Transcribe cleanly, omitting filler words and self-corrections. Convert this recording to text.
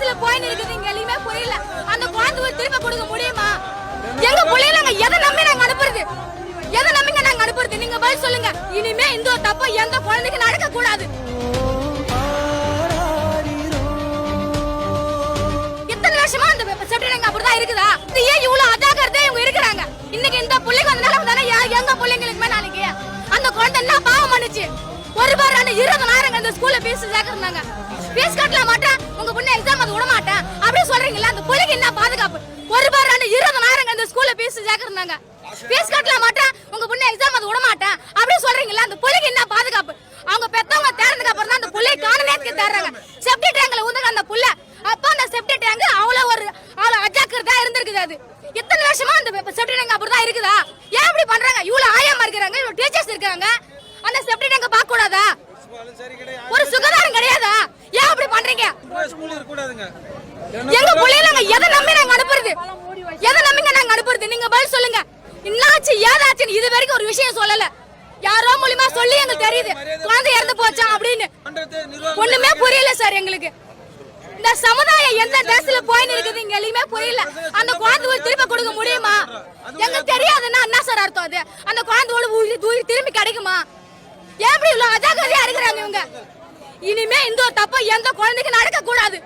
தேசத்துல போயின்னு இருக்குது எங்கேயுமே புரியல. அந்த குழந்தை திரும்ப கொடுக்க முடியுமா? எங்க பிள்ளைங்க எதை நம்பி நாங்க அனுப்புறது? எதை நம்பிங்க நாங்க அனுப்புறது? நீங்க பதில் சொல்லுங்க. இனிமே இந்த தப்பு எந்த குழந்தைக்கு நடக்க கூடாது. இத்தனை வருஷமா அந்த செப்டேங்க அப்படிதான் இருக்குதா? ஏன் இவ்வளவு அஜாக்கிரதையா இவங்க இருக்கிறாங்க? இன்னைக்கு இந்த பிள்ளைங்க அந்த நிலைமை தானே எங்க பிள்ளைங்களுக்குமே நாளைக்கு அந்த குழந்தை என்ன பாவம் பண்ணுச்சு? ஒரு பாரான 20,000 இந்த ஸ்கூல்ல ஃபீஸ் சேர்க்கறாங்க. ஃபீஸ் கட்டல மாட்டேன், உங்க பொண்ணு எக்ஸாம் அது விட மாட்டேன் அப்படி சொல்றீங்களா? அந்த பிள்ளைக்கு என்ன பாதுகாப்பு? ஒரு பாரான 20,000 இந்த ஸ்கூல்ல ஃபீஸ் சேர்க்கறாங்க. ஃபீஸ் கட்டல மாட்டேன், உங்க பொண்ணு எக்ஸாம் அது விட மாட்டேன் அப்படி சொல்றீங்களா? அந்த பிள்ளைக்கு என்ன பாதுகாப்பு? அவங்க பெத்தவங்க தேர்ந்ததுக்கு அப்புறம் தான் அந்த பிள்ளை காணனேக்கு தேடுறாங்க. செப்டி டேங்க்ல ஊந்துங்க அந்த புள்ள. அப்ப அந்த செப்டி டேங்க் அவ்வளவு அஜாக்கிரதையா இருந்திருக்குது. அது இத்தனை வருஷமா அந்த செப்டி டேங்க் அப்படிதான் இருக்குதா? ஏன் இப்படி பண்றாங்க? இவ்வளவு ஆயமா இருக்காங்க, இவ்வளவு டீச்சர்ஸ் இருக்காங்க, அந்த செப்டி டேங்க் பார்க்க கூடாதா? ஒரு சுகாதாரம் கிடையாதா? ஏன் இப்படி பண்றீங்க? எங்க பிள்ளைங்க எதை நம்பி நாங்க அனுப்புறது? எதை நம்பிங்க நாங்க அனுப்புறது? நீங்க பதில் சொல்லுங்க. என்னாச்சு ஏதாச்சுன்னு இது வரைக்கும் ஒரு விஷயம் சொல்லல. யாரோ மூலியமா சொல்லி எங்களுக்கு தெரியுது குழந்தை இறந்து போச்சா அப்படின்னு. ஒண்ணுமே புரியல சார் எங்களுக்கு. இந்த சமுதாயம் எந்த தேசத்துல போயின்னு இருக்குது எங்கேயுமே புரியல. அந்த குழந்தை திரும்ப கொடுக்க முடியுமா? எங்களுக்கு தெரியாதுன்னா என்ன சார் அர்த்தம்? அது அந்த குழந்தையோட உயிர் திரும்பி கிடைக்குமா? ஏன் இப்படி இவ்வளவு அஜாக்கிரதையா இருக்கிறாங்க இவங்க? இனிமே இந்த தப்பு எந்த குழந்தைக்கு நடக்க கூடாது.